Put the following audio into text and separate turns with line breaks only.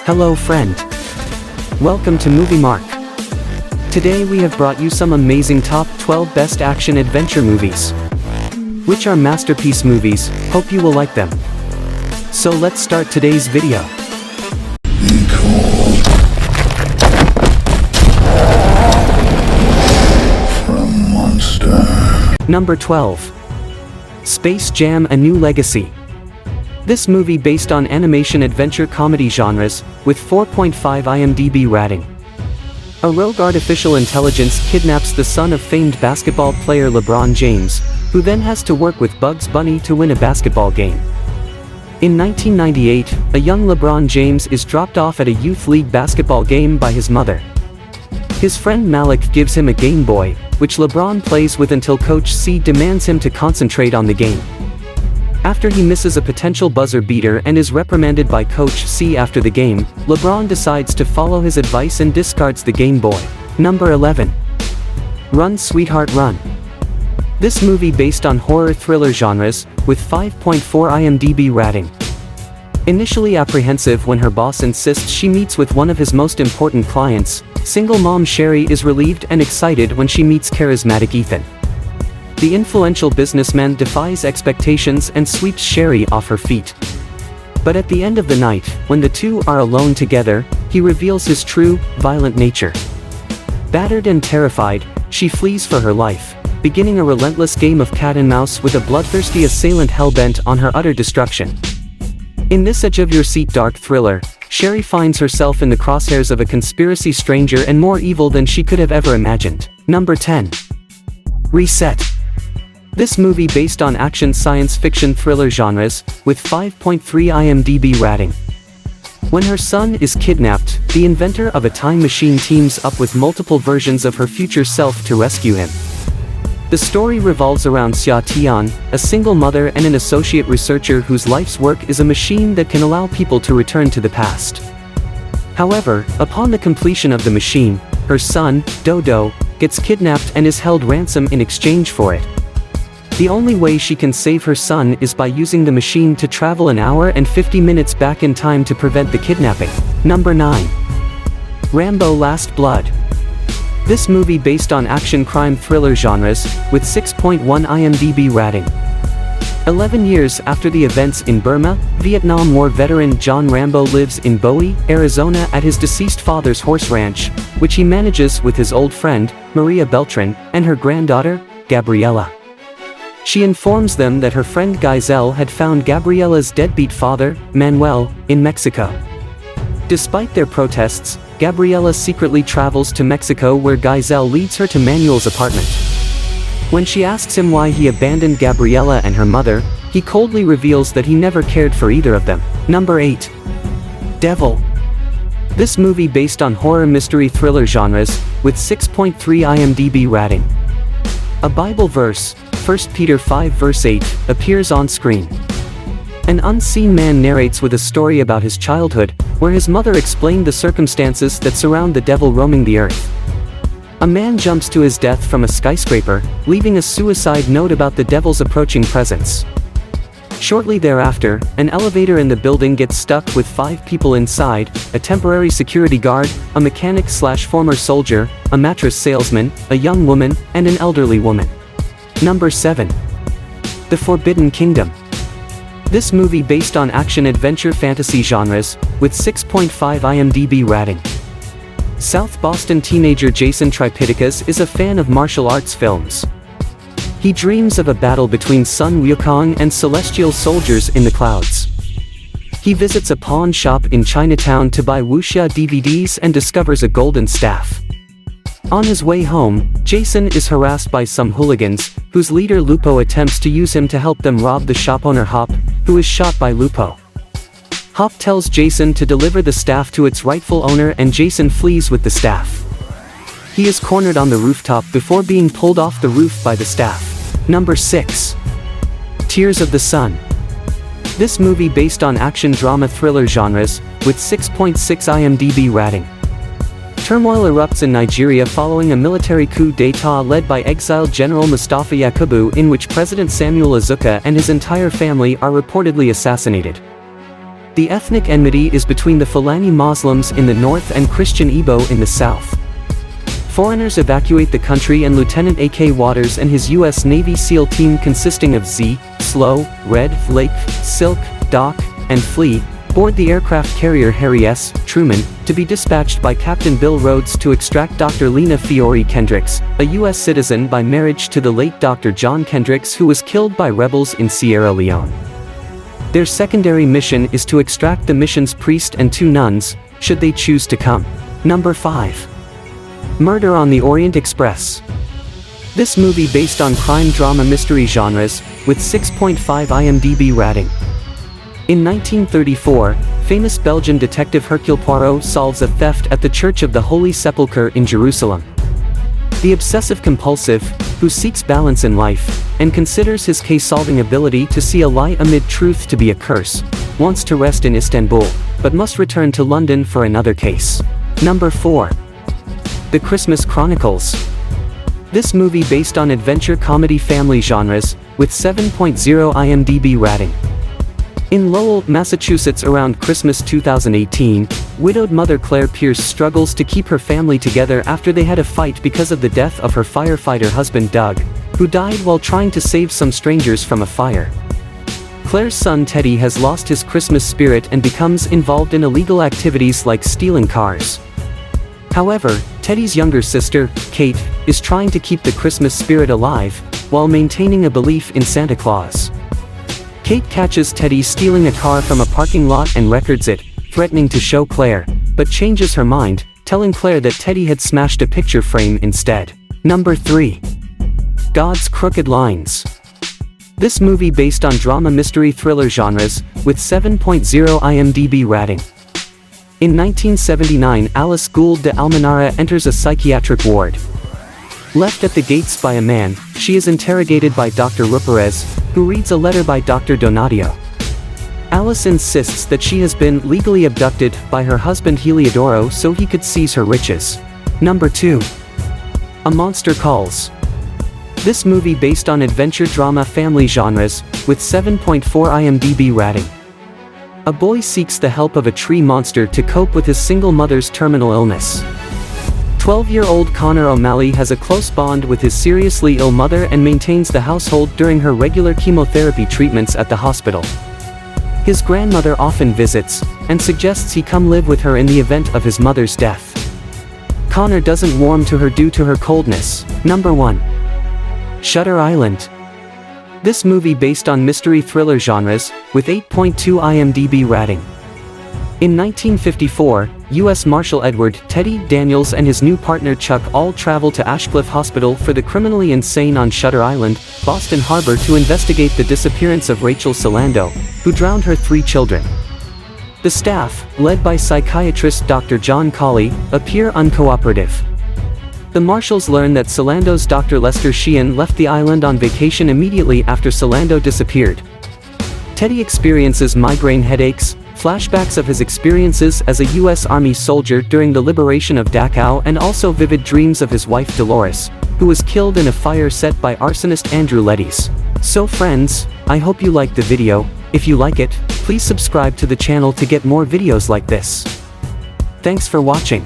Hello friend. Welcome to MovieMark. Today we have brought you some amazing top 12 best action adventure movies, which are masterpiece movies. Hope you will like them. So let's start today's video.
From Monster.
Number 12. Space Jam: A New Legacy. This movie based on animation adventure comedy genres, with 4.5 IMDb rating. A rogue artificial intelligence kidnaps the son of famed basketball player LeBron James, who then has to work with Bugs Bunny to win a basketball game. In 1998, a young LeBron James is dropped off at a youth league basketball game by his mother. His friend Malik gives him a Game Boy, which LeBron plays with until Coach C demands him to concentrate on the game. After he misses a potential buzzer beater and is reprimanded by Coach C after the game, LeBron decides to follow his advice and discards the Game Boy. Number 11. Run Sweetheart Run. This movie based on horror thriller genres, with 5.4 IMDb rating. Initially apprehensive when her boss insists she meets with one of his most important clients, single mom Sherry is relieved and excited when she meets charismatic Ethan. The influential businessman defies expectations and sweeps Sherry off her feet. But at the end of the night, when the two are alone together, he reveals his true, violent nature. Battered and terrified, she flees for her life, beginning a relentless game of cat and mouse with a bloodthirsty assailant hell-bent on her utter destruction. In this edge-of-your-seat dark thriller, Sherry finds herself in the crosshairs of a conspiracy stranger and more evil than she could have ever imagined. Number 10. Reset. This movie based on action science fiction thriller genres, with 5.3 IMDb rating. When her son is kidnapped, the inventor of a time machine teams up with multiple versions of her future self to rescue him. The story revolves around Xia Tian, a single mother and an associate researcher whose life's work is a machine that can allow people to return to the past. However, upon the completion of the machine, her son, Dodo, gets kidnapped and is held ransom in exchange for it. The only way she can save her son is by using the machine to travel an hour and 50 minutes back in time to prevent the kidnapping. Number 9. Rambo: Last Blood. This movie based on action crime thriller genres, with 6.1 IMDb rating. 11 years after the events in Burma, Vietnam War veteran John Rambo lives in Bowie, Arizona at his deceased father's horse ranch, which he manages with his old friend, Maria Beltran, and her granddaughter, Gabriela. She informs them that her friend Giselle had found Gabriela's deadbeat father, Manuel, in Mexico. Despite their protests, Gabriela secretly travels to Mexico where Giselle leads her to Manuel's apartment. When she asks him why he abandoned Gabriela and her mother, he coldly reveals that he never cared for either of them. Number 8. Devil. This movie based on horror mystery thriller genres, with 6.3 IMDb rating. A Bible verse, 1 Peter 5 verse 8, appears on screen. An unseen man narrates with a story about his childhood, where his mother explained the circumstances that surround the devil roaming the earth. A man jumps to his death from a skyscraper, leaving a suicide note about the devil's approaching presence. Shortly thereafter, an elevator in the building gets stuck with 5 people inside: a temporary security guard, a mechanic/former soldier, a mattress salesman, a young woman, and an elderly woman. Number 7. The Forbidden Kingdom. This movie based on action-adventure fantasy genres, with 6.5 IMDb rating. South Boston teenager Jason Triptychus is a fan of martial arts films. He dreams of a battle between Sun Wukong and celestial soldiers in the clouds. He visits a pawn shop in Chinatown to buy wuxia DVDs and discovers a golden staff. On his way home, Jason is harassed by some hooligans, whose leader Lupo attempts to use him to help them rob the shop owner Hop, who is shot by Lupo. Hop tells Jason to deliver the staff to its rightful owner and Jason flees with the staff. He is cornered on the rooftop before being pulled off the roof by the staff. Number 6. Tears of the Sun. This movie based on action drama thriller genres, with 6.6 IMDb rating. Turmoil erupts in Nigeria following a military coup d'état led by exiled General Mustafa Yakubu, in which President Samuel Azuka and his entire family are reportedly assassinated. The ethnic enmity is between the Fulani Muslims in the north and Christian Igbo in the south. Foreigners evacuate the country and Lieutenant A.K. Waters and his U.S. Navy SEAL team consisting of Z, Slow, Red, Lake, Silk, Doc, and Flea, board the aircraft carrier Harry S. Truman, to be dispatched by Captain Bill Rhodes to extract Dr. Lena Fiore Kendricks, a U.S. citizen by marriage to the late Dr. John Kendricks, who was killed by rebels in Sierra Leone. Their secondary mission is to extract the mission's priest and 2 nuns, should they choose to come. Number 5. Murder on the Orient Express. This movie based on crime drama mystery genres, with 6.5 IMDb rating. In 1934, famous Belgian detective Hercule Poirot solves a theft at the Church of the Holy Sepulchre in Jerusalem. The obsessive-compulsive, who seeks balance in life, and considers his case-solving ability to see a lie amid truth to be a curse, wants to rest in Istanbul, but must return to London for another case. Number 4. The Christmas Chronicles. This movie based on adventure comedy family genres, with 7.0 IMDb rating. In Lowell, Massachusetts around Christmas 2018, widowed mother Claire Pierce struggles to keep her family together after they had a fight because of the death of her firefighter husband Doug, who died while trying to save some strangers from a fire. Claire's son Teddy has lost his Christmas spirit and becomes involved in illegal activities like stealing cars. However, Teddy's younger sister, Kate, is trying to keep the Christmas spirit alive, while maintaining a belief in Santa Claus. Kate catches Teddy stealing a car from a parking lot and records it, threatening to show Claire, but changes her mind, telling Claire that Teddy had smashed a picture frame instead. Number 3. God's Crooked Lines. This movie based on drama mystery thriller genres, with 7.0 IMDb rating. In 1979, Alice Gould de Almenara enters a psychiatric ward. Left at the gates by a man, she is interrogated by Dr. Ruperez, who reads a letter by Dr. Donadio. Alice insists that she has been legally abducted by her husband Heliodoro so he could seize her riches. Number 2. A Monster Calls. This movie based on adventure drama family genres, with 7.4 IMDb rating. A boy seeks the help of a tree monster to cope with his single mother's terminal illness. 12-year-old Connor O'Malley has a close bond with his seriously ill mother and maintains the household during her regular chemotherapy treatments at the hospital. His grandmother often visits, and suggests he come live with her in the event of his mother's death. Connor doesn't warm to her due to her coldness. Number 1. Shutter Island. This movie based on mystery thriller genres, with 8.2 IMDb rating. In 1954, U.S. Marshal Edward Teddy Daniels and his new partner Chuck all travel to Ashcliffe Hospital for the criminally insane on Shutter Island, Boston Harbor, to investigate the disappearance of Rachel Solando, who drowned her 3 children. The staff, led by psychiatrist Dr. John Cawley, appear uncooperative. The Marshals learn that Solando's Dr. Lester Sheehan left the island on vacation immediately after Solando disappeared. Teddy experiences migraine headaches, flashbacks of his experiences as a U.S. Army soldier during the liberation of Dachau, and also vivid dreams of his wife Dolores, who was killed in a fire set by arsonist Andrew Leddies. So friends, I hope you liked the video. If you like it, please subscribe to the channel to get more videos like this. Thanks for watching.